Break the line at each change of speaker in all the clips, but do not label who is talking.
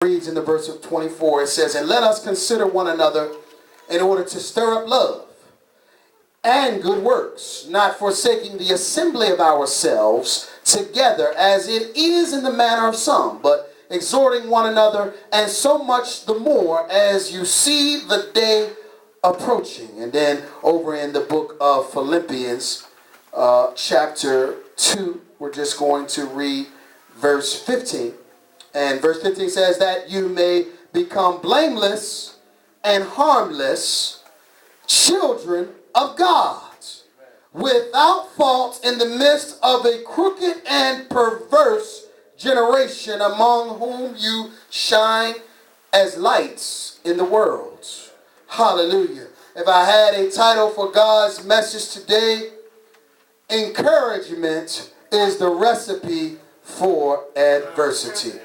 Reads in the verse of 24, it says, "And let us consider one another in order to stir up love and good works, not forsaking the assembly of ourselves together as it is in the manner of some, but exhorting one another, and so much the more as you see the day approaching." And then over in the book of Philippians, chapter 2, we're just going to read verse 15. And verse 15 says that you may become blameless and harmless children of God, without fault in the midst of a crooked and perverse generation, among whom you shine as lights in the world. Hallelujah. If I had a title for God's message today, encouragement is the recipe for adversity.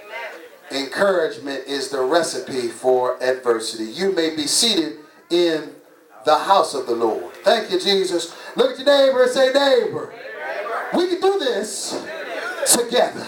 Encouragement is the recipe for adversity. You may be seated in the house of the Lord. Thank you, Jesus. Look at your neighbor and say, "Neighbor, we can do this together.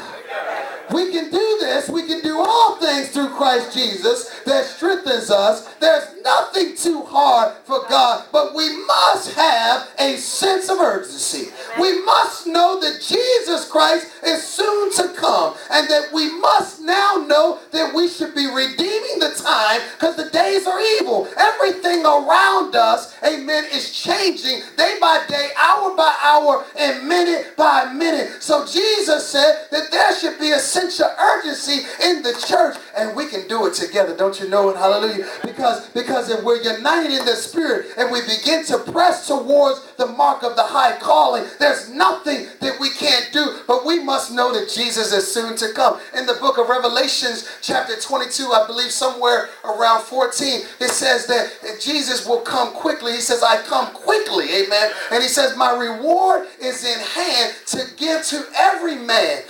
We can do this. We can do all things through Christ Jesus that strengthens us. There's nothing too hard for God, but we must have a sense of urgency. We must know that Jesus Christ is soon to come, and that we must now know that we should be redeeming the time, because the days are evil. Everything around us, amen, is changing day by day, hour by hour, and minute by minute. So Jesus said that there should be a sense of urgency in the church, and we can do it together. Don't you know it? Hallelujah. Because if we're united in the Spirit and we begin to press towards the mark of the high calling, there's nothing that we can't do. But we must know that Jesus is soon to come. In the book of Revelations, chapter 22, I believe somewhere around 14, it says that Jesus will come quickly. He says, "I come quickly," amen. And he says, "My reward is in hand to give to every man,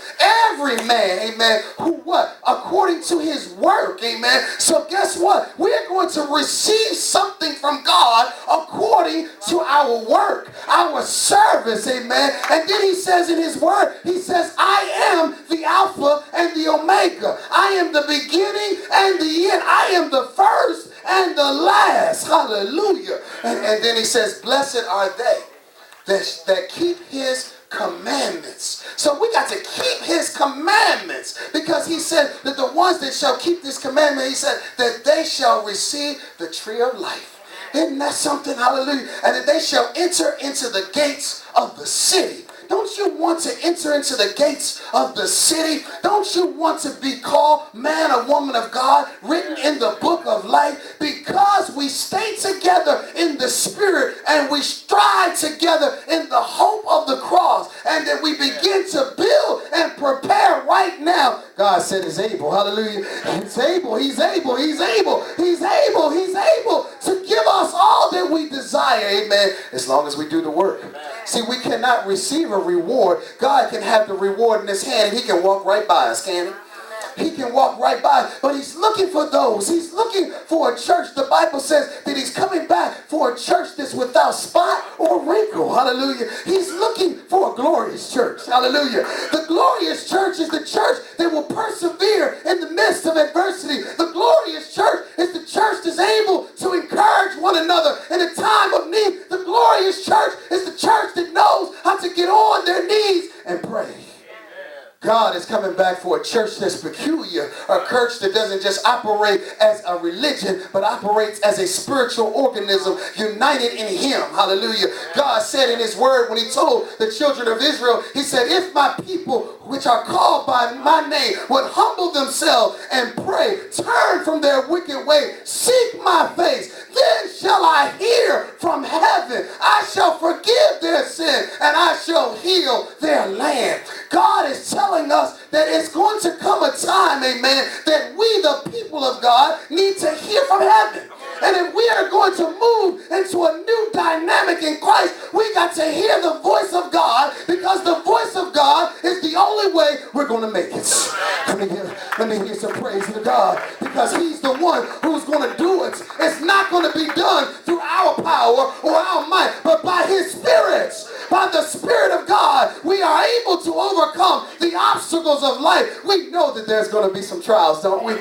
amen, who what? According to his work," amen. So guess what? We're going to receive something from God according to our work, our service, amen. And then he says in his word, he says, "I am the Alpha and the Omega. I am the beginning and the end. I am the first and the last." Hallelujah. And then he says, "Blessed are they that keep his commandments." So we got to keep his commandments, because he said that the ones that shall keep this commandment, he said that they shall receive the tree of life. Isn't that something? Hallelujah. And that they shall enter into the gates of the city. Don't you want to enter into the gates of the city? Don't you want to be called man or woman of God, written in the book of life? Because we stay together in the Spirit, and we strive together in the hope of the cross, and that we begin to build and prepare right now. God said he's able. Hallelujah. He's able. He's able. He's able. He's able. He's able to give us all that we desire. Amen. As long as we do the work. See, we cannot receive a reward. God can have the reward in his hand, and he can walk right by us, can he? He can walk right by, but he's looking for those. He's looking for a church. The Bible says that he's coming back for a church that's without spot or wrinkle. Hallelujah. He's looking for a glorious church. Hallelujah. The glorious church is the church that will persevere in the midst of adversity. The glorious church is the church that's able to encourage one another in a time of need. The glorious church is the church that knows how to get on their knees and pray. God is coming back for a church that's peculiar, a church that doesn't just operate as a religion, but operates as a spiritual organism united in him. Hallelujah. God said in his word, when he told the children of Israel, he said, "If my people, which are called by my name, would humble themselves and pray, turn from their wicked way, seek my face, then shall I hear from heaven. I shall forgive their sin, and I shall heal their land." God is telling us that it's going to come a time, amen, that we, the people of God, need to hear from heaven. And if we are going to move into a new dynamic in Christ, we got to hear the voice of God, because the voice of God is the only way we're going to make it. Let me hear some praise to God, because he's the one who's going to do it. It's not going to be done through our power or our might, but by his Spirit. by the Spirit of God, we are able to overcome the obstacles of life. We know that there's going to be some trials, don't we?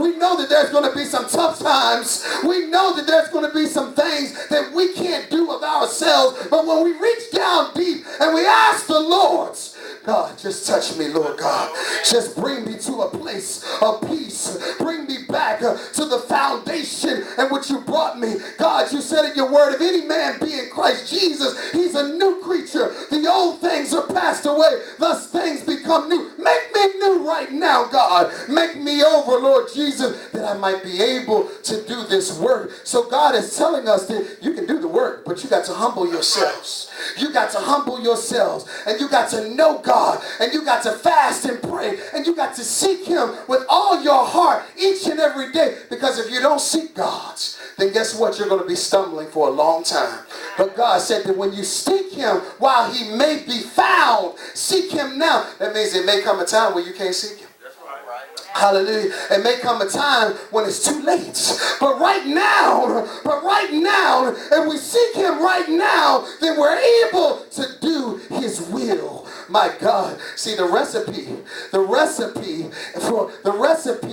We know that there's going to be some tough times. We know that there's going to be some things that we can't do of ourselves. But when we reach down deep and we ask the Lord, God, just touch me, Lord God. Just bring me to a place of peace. Bring me back to the foundation in which you brought me. God, you said in your word, if any man be in Christ Jesus, he's a new creature. The old things are passed away. Thus things become new. Make me new right now, God. Make me over, Lord Jesus, that I might be able to do this work. So God is telling us that you can do the work, but you got to humble yourselves. You got to humble yourselves, and you got to know God, and you got to fast and pray, and you got to seek him with all your heart each and every day. Because if you don't seek God, then guess what? You're going to be stumbling for a long time. But God said that when you seek him while he may be found, seek him now. That means it may come a time where you can't seek him. Hallelujah. It may come a time when it's too late. But right now, if we seek him right now, then we're able to do his will. My God. See, the recipe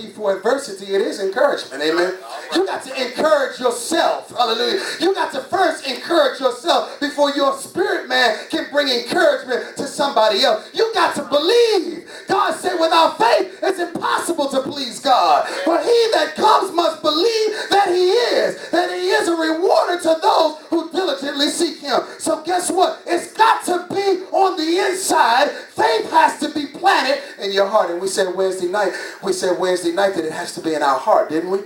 for adversity, it is encouragement. Amen. You got to encourage yourself. Hallelujah. You got to first encourage yourself before your spirit man can bring encouragement to somebody else. You got to believe. God said without faith, it's impossible to please God. But he that comes must believe that he is a rewarder to those who diligently seek him. So guess what? It's got to be on the inside. Faith has to be planted in your heart. And we said Wednesday night that it has to be in our heart, didn't we?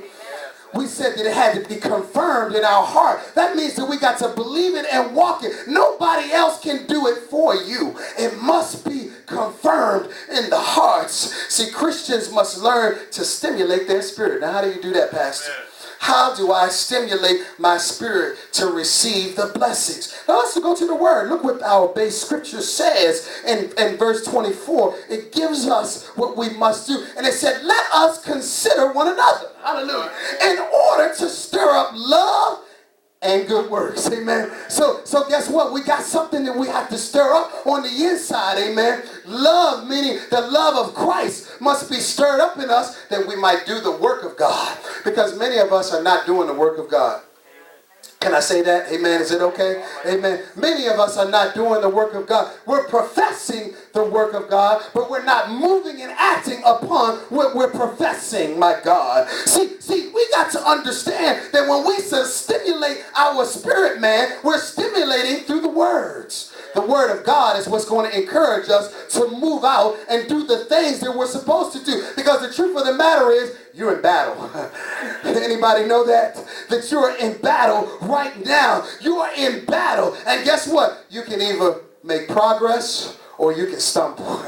We said that it had to be confirmed in our heart. That means that we got to believe it and walk it. Nobody else can do it for you. It must be confirmed in the hearts. See, Christians must learn to stimulate their spirit. Now, how do you do that, Pastor? How do I stimulate my spirit to receive the blessings? Now let's go to the word. Look what our base scripture says in verse 24. It gives us what we must do. And it said, let us consider one another. Hallelujah. In order to stir up love and good works. Amen. So guess what? We got something that we have to stir up on the inside. Amen. Love, meaning the love of Christ, must be stirred up in us that we might do the work of God. Because many of us are not doing the work of God. Can I say that? Amen. Is it okay? Amen. Many of us are not doing the work of God. We're professing the work of God, but we're not moving and acting upon what we're professing, my God. See, we got to understand that when we stimulate our spirit man, we're stimulating through the words. The word of God is what's going to encourage us to move out and do the things that we're supposed to do. Because the truth of the matter is, you're in battle. Anybody know that? That you're in battle right now. You are in battle. And guess what? You can either make progress or you can stumble.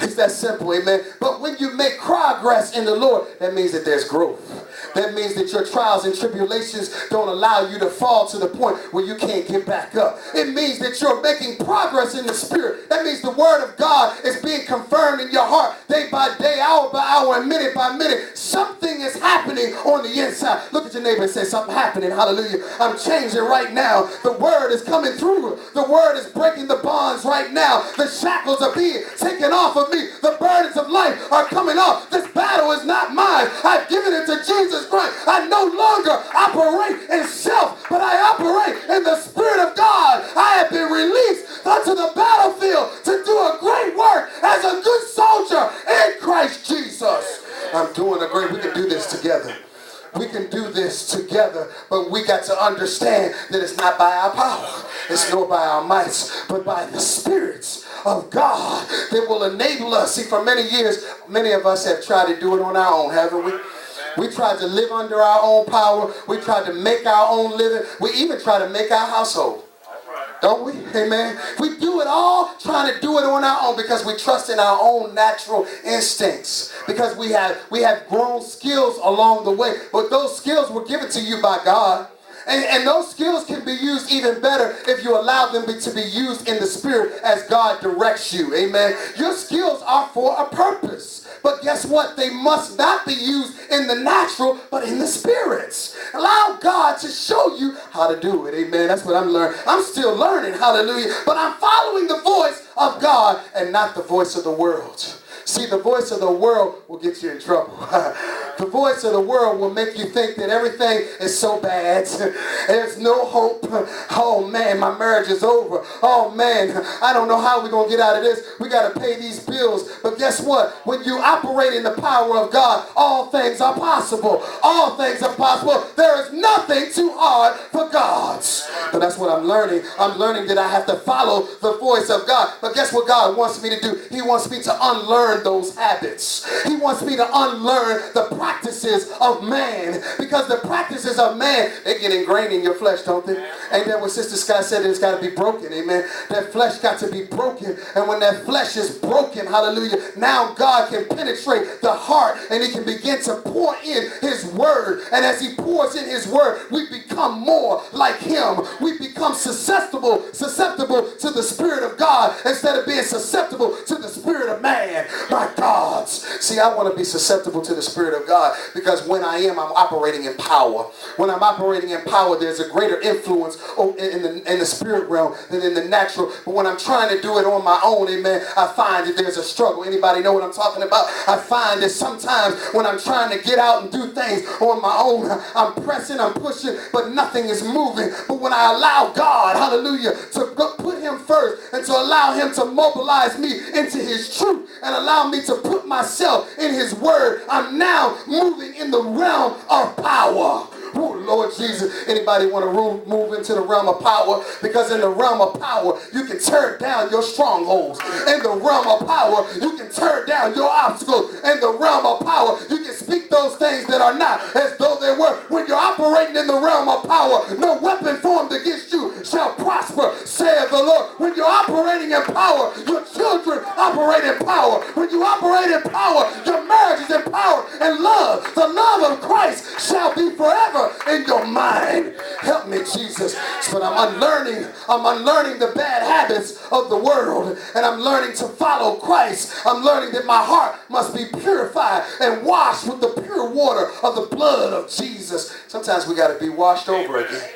It's that simple, amen. But when you make progress in the Lord, that means that there's growth. That means that your trials and tribulations don't allow you to fall to the point where you can't get back up. It means that you're making progress in the spirit. That means the word of God is being confirmed in your heart day by day, hour by hour, and minute by minute. Something is happening on the inside. Look at your neighbor and say, something happening. Hallelujah. I'm changing right now. The word is coming through. The word is breaking the bonds right now. The shackles are being taken off of me. The burdens of life are coming off. This battle is not mine. I've given it to Jesus Christ. I no longer operate in self, but I operate in the Spirit of God. I have been released unto the battlefield to do a great work as a good soldier in Christ Jesus. I'm doing a great, we can do this together. We can do this together, but we got to understand that it's not by our power, it's nor by our mights, but by the spirits of God that will enable us. See, for many years, many of us have tried to do it on our own, haven't we? We tried to live under our own power. We tried to make our own living. We even try to make our household. Don't we? Amen. We do it all trying to do it on our own because we trust in our own natural instincts. Because we have grown skills along the way. But those skills were given to you by God. And those skills can be used even better if you allow them to be used in the spirit as God directs you. Amen. Your skills are for a purpose. But guess what? They must not be used in the natural, but in the spirits. Allow God to show you how to do it. Amen. That's what I'm learning. I'm still learning. Hallelujah. But I'm following the voice of God and not the voice of the world. See, the voice of the world will get you in trouble. The voice of the world will make you think that everything is so bad. There's no hope. Oh man, my marriage is over. Oh man, I don't know how we're going to get out of this. We got to pay these bills. But guess what? When you operate in the power of God, all things are possible. All things are possible. There is nothing too hard for God. But that's what I'm learning. I'm learning that I have to follow the voice of God. But guess what God wants me to do? He wants me to unlearn those habits. He wants me to unlearn the practices of man, because the practices of man, they get ingrained in your flesh, don't they? Ain't that what Sister Scott said? It's got to be broken, amen. That flesh got to be broken, and when that flesh is broken, hallelujah, now God can penetrate the heart and he can begin to pour in his word, and as he pours in his word, we become more like him. We become susceptible to the Spirit of God instead of being susceptible to the spirit of man. My God. See, I want to be susceptible to the Spirit of God, because when I am, I'm operating in power. When I'm operating in power, there's a greater influence in the spirit realm than in the natural. But when I'm trying to do it on my own, amen, I find that there's a struggle. Anybody know what I'm talking about? I find that sometimes when I'm trying to get out and do things on my own, I'm pressing, I'm pushing, but nothing is moving. But when I allow God, hallelujah, to put him first and to allow him to mobilize me into his truth and allow me to put myself in his word, I'm now moving in the realm of power. Oh, Lord Jesus. Anybody want to move into the realm of power? Because in the realm of power, you can tear down your strongholds. In the realm of power, you can tear down your obstacles. In the realm of power, you can speak those things that are not as though they were. When you're operating in the realm of power, no weapon formed against you shall prosper, saith the Lord. When you're operating in power, your children operate in power. When you operate in power, your marriage is in power and love. The love of Christ shall be forever in your mind. Help me, Jesus. But I'm unlearning the bad habits of the world, and I'm learning to follow Christ. I'm learning that my heart must be purified and washed with the pure water of the blood of Jesus. Sometimes we got to be washed over again.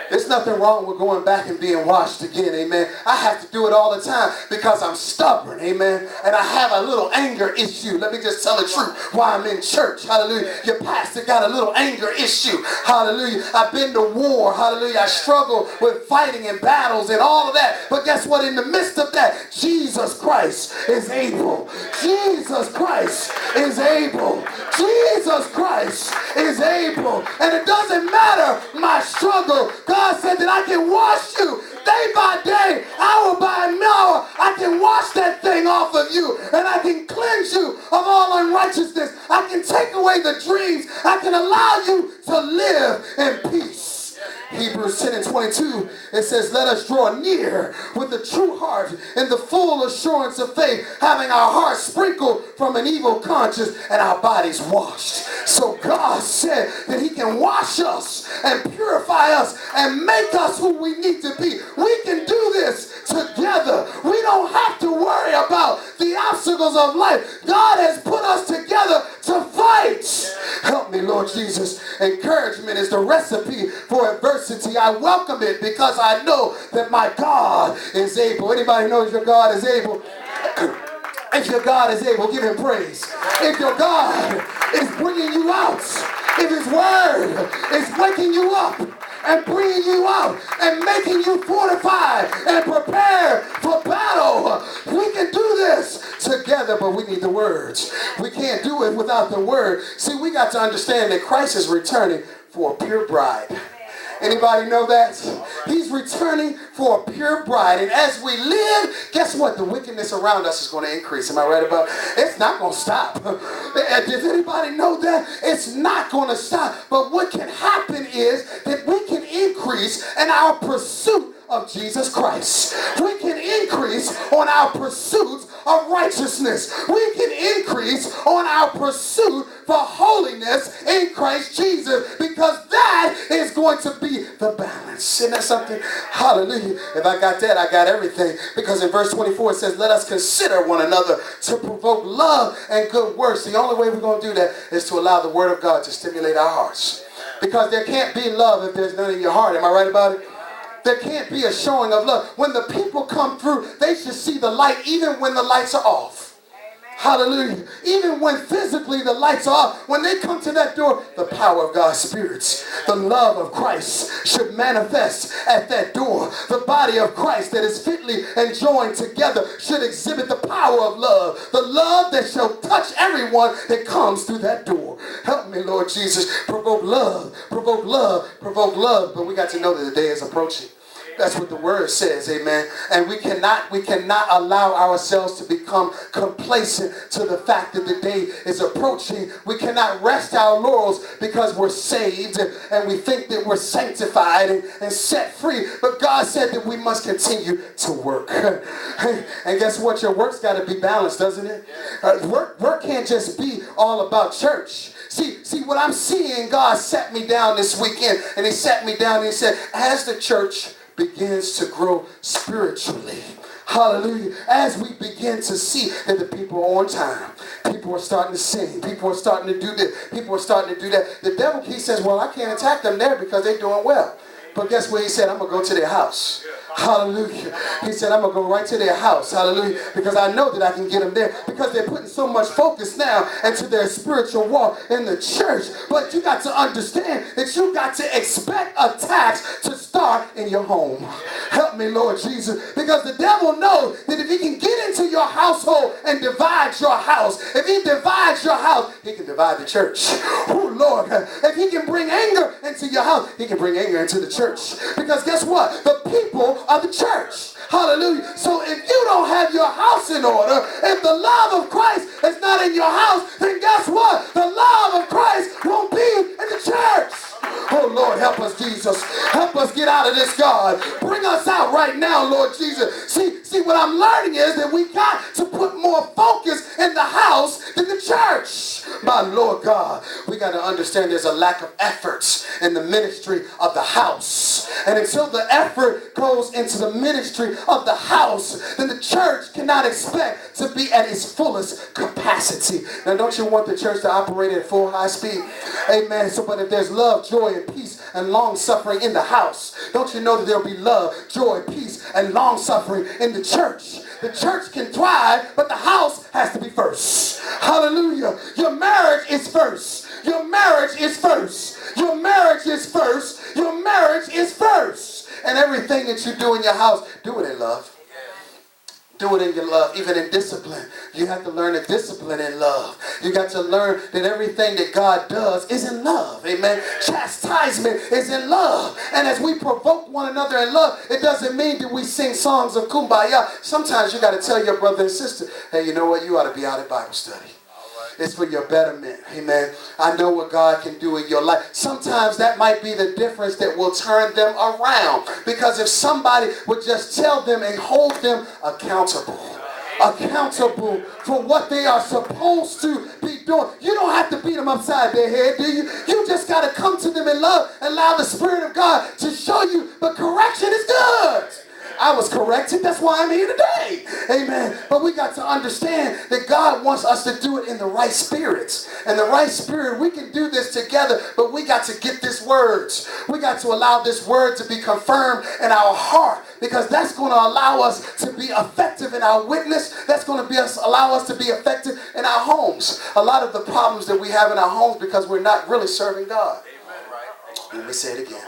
There's nothing wrong with going back and being washed again, amen. I have to do it all the time because I'm stubborn, amen. And I have a little anger issue. Let me just tell the truth while I'm in church, hallelujah. Your pastor got a little anger issue, hallelujah. I've been to war, hallelujah. I struggle with fighting and battles and all of that. But guess what? In the midst of that, Jesus Christ is able. Jesus Christ is able. Jesus Christ is able. And it doesn't matter my struggle. God said that I can wash you day by day, hour by hour. I can wash that thing off of you, and I can cleanse you of all unrighteousness. I can take away the dreams. I can allow you to live in peace. Hebrews 10:22, it says, let us draw near with a true heart in the full assurance of faith, having our hearts sprinkled from an evil conscience and our bodies washed. So God said that he can wash us and purify us and make us who we need to be. We can do this together. We don't have to worry about the obstacles of life. God has put us together to fight. Help me, Lord Jesus. Encouragement is the recipe for adversity. I welcome it because I know that my God is able. Anybody knows your God is able? If your God is able, give him praise. If your God is bringing you out, if his word is waking you up and bringing you out and making you fortified and prepared for battle, we can do this together, but we need the words. We can't do it without the word. See, we got to understand that Christ is returning for a pure bride. Anybody know that? He's returning for a pure bride. And as we live, guess what? The wickedness around us is going to increase. Am I right about it? It's not going to stop. Does anybody know that? It's not going to stop. But what can happen is that we can increase in our pursuit of Jesus Christ. We can increase on our pursuit of righteousness. We can increase on our pursuit for holiness in Christ Jesus, because that is going to be understand something? Hallelujah. If I got that, I got everything. Because in verse 24 it says, let us consider one another to provoke love and good works. The only way we're going to do that is to allow the word of God to stimulate our hearts. Because there can't be love if there's none in your heart. Am I right about it? There can't be a showing of love. When the people come through, they should see the light even when the lights are off. Hallelujah. Even when physically the lights are off, when they come to that door, the power of God's spirits, the love of Christ should manifest at that door. The body of Christ that is fitly and joined together should exhibit the power of love. The love that shall touch everyone that comes through that door. Help me, Lord Jesus. Provoke love, provoke love, provoke love. But we got to know that the day is approaching. That's what the word says, amen. And we cannot allow ourselves to become complacent to the fact that the day is approaching. We cannot rest our laurels because we're saved and we think that we're sanctified and set free. But God said that we must continue to work. And guess what? Your work's got to be balanced, doesn't it? Work can't just be all about church. See, what I'm seeing, God sat me down this weekend, and he sat me down and he said, as the church begins to grow spiritually, hallelujah, as we begin to see that the people are on time, people are starting to sing, people are starting to do this, people are starting to do that, the devil, he says, well, I can't attack them there because they're doing well. But guess what he said? I'm going to go to their house. Hallelujah. He said, I'm going to go right to their house. Hallelujah. Because I know that I can get them there. Because they're putting so much focus now into their spiritual walk in the church. But you got to understand that you got to expect attacks to start in your home. Help me, Lord Jesus. Because the devil knows that if he can get into your household and divide your house, if he divides your house, he can divide the church. Oh, Lord. If he can bring anger into your house, he can bring anger into the church. Because guess what? The people are the church. Hallelujah. So if you don't have your house in order, if the love of Christ is not in your house, then guess what? The love of Christ won't be in the church. Oh, Lord, help us, Jesus. Help us get out of this, God. Bring us out right now, Lord Jesus. See, what I'm learning is that we got to put more focus in the house than the church. My Lord God, we got to understand there's a lack of efforts in the ministry of the house. And until the effort goes into the ministry of the house, then the church cannot expect to be at its fullest capacity. Now, don't you want the church to operate at full high speed? Amen. So, but if there's love, joy, and peace and long suffering in the house, don't you know that there'll be love, joy, peace, and long suffering in the church? The church can thrive, but the house has to be first. Hallelujah. Your marriage is first. Your marriage is first. Your marriage is first. Your marriage is first. And everything that you do in your house, do it in love. Do it in your love, even in discipline. You have to learn to discipline in love. You got to learn that everything that God does is in love. Amen. Chastisement is in love. And as we provoke one another in love, it doesn't mean that we sing songs of kumbaya. Sometimes you got to tell your brother and sister, hey, you know what? You ought to be out at Bible study. It's for your betterment. Amen. I know what God can do in your life. Sometimes that might be the difference that will turn them around. Because if somebody would just tell them and hold them accountable for what they are supposed to be doing. You don't have to beat them upside their head, do you? You just got to come to them in love and allow the Spirit of God to show you. But correction is good. I was corrected. That's why I'm here today. Amen. But we got to understand that God wants us to do it in the right spirits. And the right spirit, we can do this together, but we got to get this word. We got to allow this word to be confirmed in our heart, because that's going to allow us to be effective in our witness. That's going to allow us to be effective in our homes. A lot of the problems that we have in our homes because we're not really serving God. Let me say it again.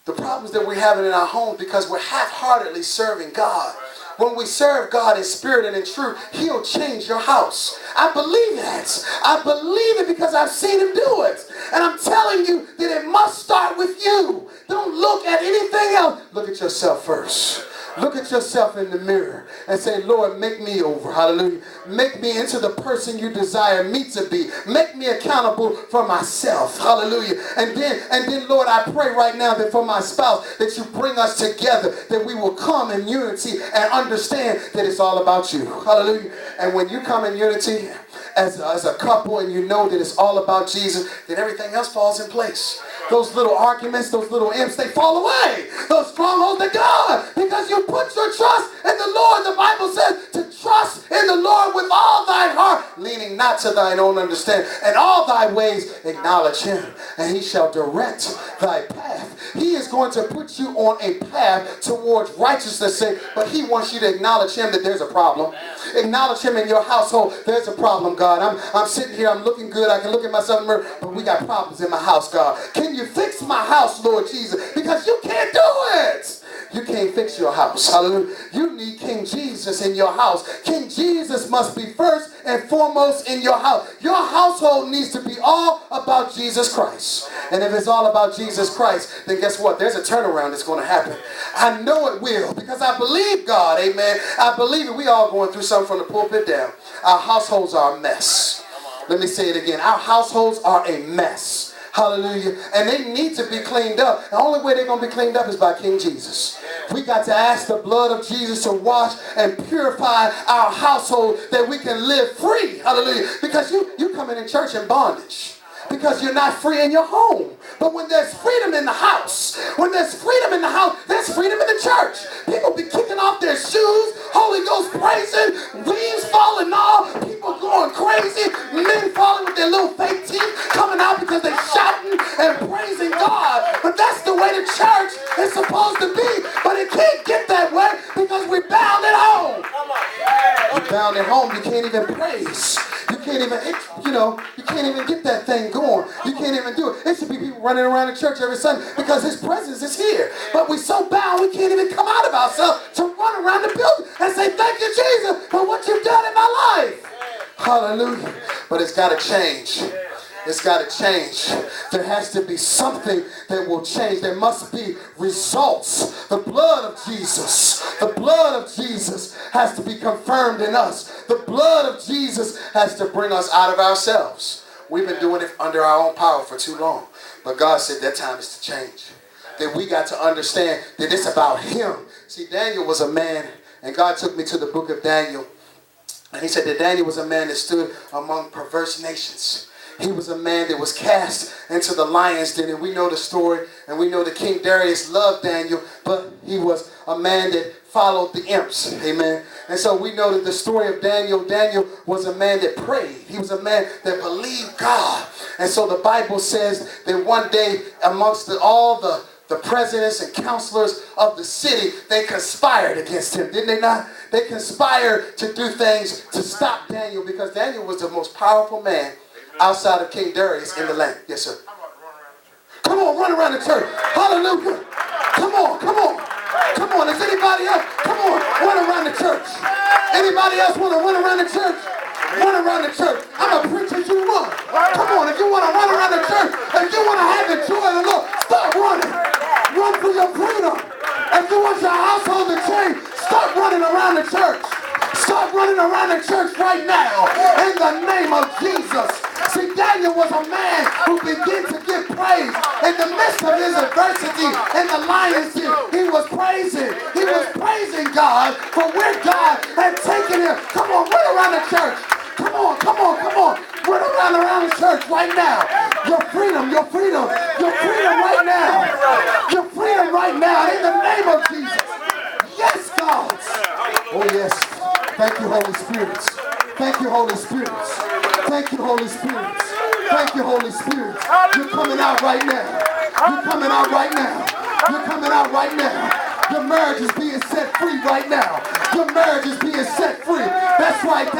The problems that we're having in our homes because we're half-heartedly serving God. When we serve God in spirit and in truth, He'll change your house. I believe that. I believe it because I've seen Him do it. And I'm telling you that it must start with you. Don't look at anything else. Look at yourself first. Look at yourself in the mirror and say, Lord, make me over. Hallelujah. Make me into the person you desire me to be. Make me accountable for myself. Hallelujah. And then, Lord, I pray right now that for my spouse, that you bring us together, that we will come in unity and understand that it's all about you. Hallelujah. And when you come in unity as a couple and you know that it's all about Jesus, then everything else falls in place. those little arguments, those little imps, they fall away. Those strongholds, they're gone. Because you put your trust in the Lord. The Bible says to trust in the Lord with all thy heart, leaning not to thine own understanding. And all thy ways acknowledge him, and he shall direct thy path. He is going to put you on a path towards righteousness' sake, but he wants you to acknowledge him that there's a problem. Acknowledge him in your household. There's a problem, God. I'm sitting here, I'm looking good, I can look at myself in the mirror, but we got problems in my house, God. Can you fix my house, Lord Jesus? Because you can't do it. You can't fix your house. Hallelujah. You need King Jesus in your house. King Jesus must be first and foremost in your house. Your household needs to be all about Jesus Christ. And if it's all about Jesus Christ, then guess what? There's a turnaround that's going to happen. I know it will, because I believe God. Amen. I believe it. We all going through something from the pulpit down. Our households are a mess. Let me say it again. Our households are a mess. Hallelujah. And they need to be cleaned up. The only way they're going to be cleaned up is by King Jesus. We got to ask the blood of Jesus to wash and purify our household that we can live free. Hallelujah. Because you coming in church in bondage. Because you're not free in your home. But when there's freedom in the house, there's freedom in the church. People be kicking off their shoes, Holy Ghost praising, leaves falling off, people going crazy, men falling with their little fake teeth coming out because they're shouting and praising God. But that's the way the church is supposed to be. But it can't get that way because we're bound at home. You're bound at home, you can't even praise. You can't even get that thing going. You can't even do it. It should be people running around the church every Sunday because his presence is here. But we're so bound we can't even come out of ourselves to run around the building and say, thank you, Jesus, for what you've done in my life. Hallelujah. But it's got to change. It's got to change. There has to be something that will change. There must be results. The blood of Jesus has to be confirmed in us. The blood of Jesus has to bring us out of ourselves. We've been doing it under our own power for too long. But God said that time is to change. That we got to understand that it's about him. See, Daniel was a man, and God took me to the book of Daniel. And he said that Daniel was a man that stood among perverse nations. He was a man that was cast into the lion's den. And we know the story. And we know that King Darius loved Daniel. But he was a man that followed the imps. Amen. And so we know that the story of Daniel. Daniel was a man that prayed. He was a man that believed God. And so the Bible says that one day amongst all the presidents and counselors of the city, they conspired against him. Didn't they not? They conspired to do things to stop Daniel because Daniel was the most powerful man outside of King Darius in the land. Yes, sir. Come on, run around the church. Hallelujah. Come on. Come on. Is anybody else? Come on, run around the church. Anybody else want to run around the church? Run around the church. I'm a preacher, you run. Come on, if you want to run around the church, if you want to have the joy of the Lord, start running. Run for your freedom. If you want your household to change, start running around the church. Start running around the church right now in the name of Jesus. See, Daniel was a man who began to give praise in the midst of his adversity in the lion's den. He was praising God for where God had taken him. Come on, run around the church. Come on. Run around the church right now. Your freedom right now. Your freedom right now in the name of Jesus. Yes, God. Oh, yes. Thank you, Holy Spirit. Thank you, Holy Spirit. Thank you, Holy Spirit. Thank you, Holy Spirit. You're coming out right now. You're coming out right now. You're coming out right now. Your marriage is being set free right now. Your marriage is being set free. That's right.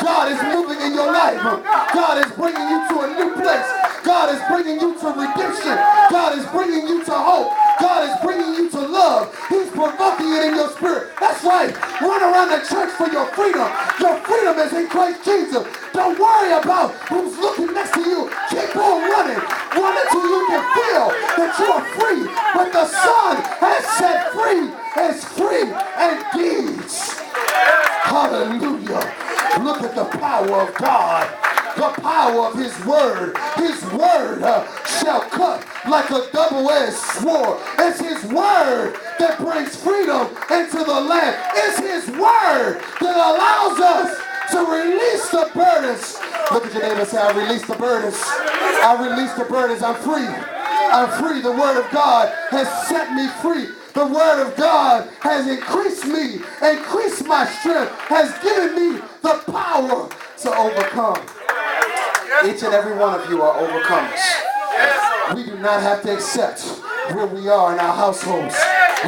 God is moving in your life. God is bringing you to a new place. God is bringing you to redemption. God is bringing you to hope. God is bringing you to love. He's provoking it in your spirit. That's right. Run around the church for your freedom. Your freedom is in Christ Jesus. Don't worry about who's looking next to you. Keep on running. Run until you can feel that you are free. But the Son has set free is free indeed. Hallelujah. Look at the power of God. The power of his word. His word shall cut like a double-edged sword. It's his word that brings freedom into the land. It's his word that allows us to release the burdens. Look at your neighbor and say, I release the burdens. I release the burdens. I'm free. I'm free. The word of God has set me free. The word of God has increased me, increased my strength, has given me the power to overcome. Each and every one of you are overcomers. We do not have to accept where we are in our households.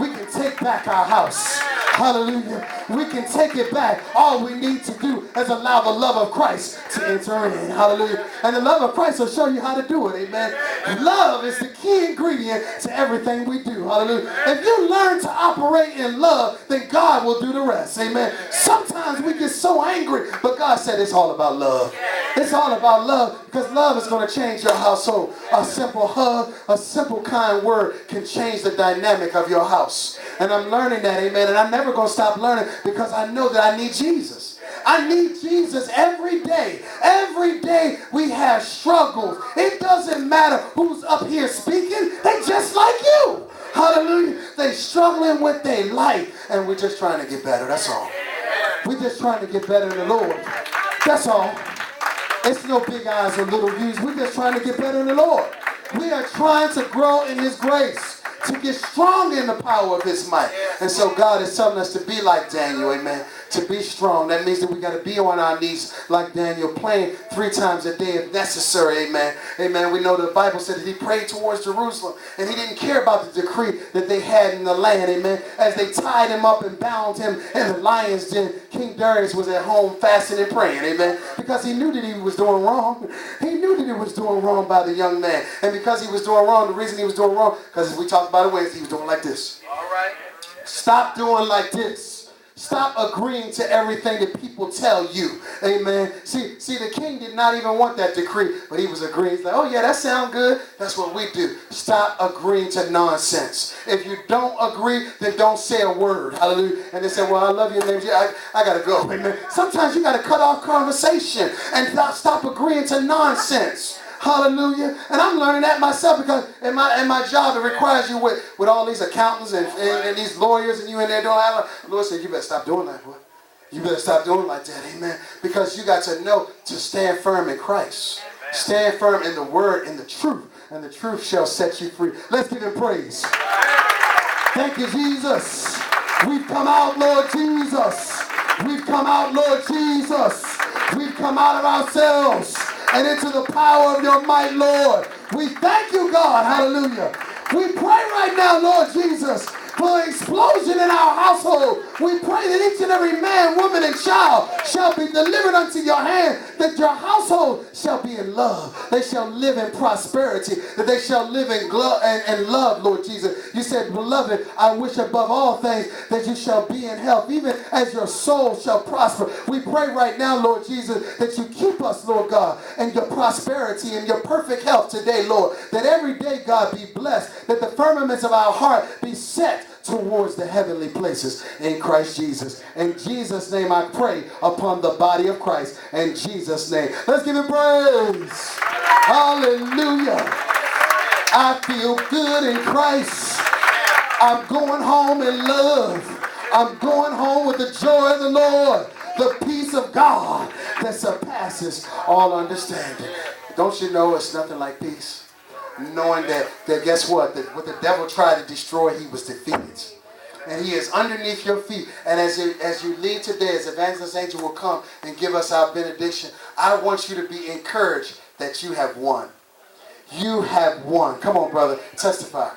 We can take back our house. Hallelujah. We can take it back. All we need to do is allow the love of Christ to enter in. Hallelujah. And the love of Christ will show you how to do it. Amen. Love is the key ingredient to everything we do. Hallelujah. If you learn to operate in love, then God will do the rest. Amen. Sometimes we get so angry, but God said it's all about love. It's all about love, because love is going to change your household. A simple hug, a simple kind word can change the dynamic of your house. And I'm learning that, amen. And I'm never going to stop learning, because I know that I need Jesus. I need Jesus every day. Every day we have struggles. It doesn't matter who's up here speaking. They just like you. Hallelujah. They struggling with their life. And we're just trying to get better. That's all. We're just trying to get better in the Lord. That's all. It's no big eyes or little views. We're just trying to get better in the Lord. We are trying to grow in His grace, to get strong in the power of His might. And so God is telling us to be like Daniel, amen. To be strong. That means that we got to be on our knees like Daniel, praying 3 times a day if necessary, amen. Amen. We know the Bible said that he prayed towards Jerusalem, and he didn't care about the decree that they had in the land, amen. As they tied him up and bound him in the lion's den, King Darius was at home fasting and praying, amen. Because he knew that he was doing wrong. He knew that he was doing wrong by the young man. And because he was doing wrong, the reason he was doing wrong, because as we talked about it, he was doing like this. All right. Stop doing like this. Stop agreeing to everything that people tell you. Amen. See, the king did not even want that decree, but he was agreeing. He's like, oh yeah, that sounds good. That's what we do. Stop agreeing to nonsense. If you don't agree, then don't say a word. Hallelujah. And they say, well, I love you, man. I got to go. Amen. Sometimes you got to cut off conversation and stop agreeing to nonsense. Hallelujah. And I'm learning that myself, because in my job it requires you with all these accountants and these lawyers, and you in there doing that. The Lord said, you better stop doing that, boy. You better stop doing like that. Amen. Because you got to know to stand firm in Christ. Amen. Stand firm in the word, in the truth, and the truth shall set you free. Let's give him praise. Thank you, Jesus. We've come out, Lord Jesus. We've come out, Lord Jesus. We've come out of ourselves and into the power of your might, Lord. We thank you, God. Hallelujah. We pray right now, Lord Jesus, for an explosion in our household. We pray that each and every man, woman, and child shall be delivered unto your hand, that your household shall be in love. They shall live in prosperity, that they shall live in love, Lord Jesus. You said, beloved, I wish above all things that you shall be in health, even as your soul shall prosper. We pray right now, Lord Jesus, that you keep us, Lord God, in your prosperity and your perfect health today, Lord. That every day, God, be blessed, that the firmaments of our heart be set towards the heavenly places in Christ Jesus. In Jesus' name I pray upon the body of Christ. In Jesus' name. Let's give him praise. Hallelujah. I feel good in Christ. I'm going home in love. I'm going home with the joy of the Lord. The peace of God that surpasses all understanding. Don't you know it's nothing like peace? Knowing that guess what? That what the devil tried to destroy, he was defeated. And he is underneath your feet. And as you leave today, as Evangelist Angel will come and give us our benediction, I want you to be encouraged that you have won. You have won. Come on, brother. Testify.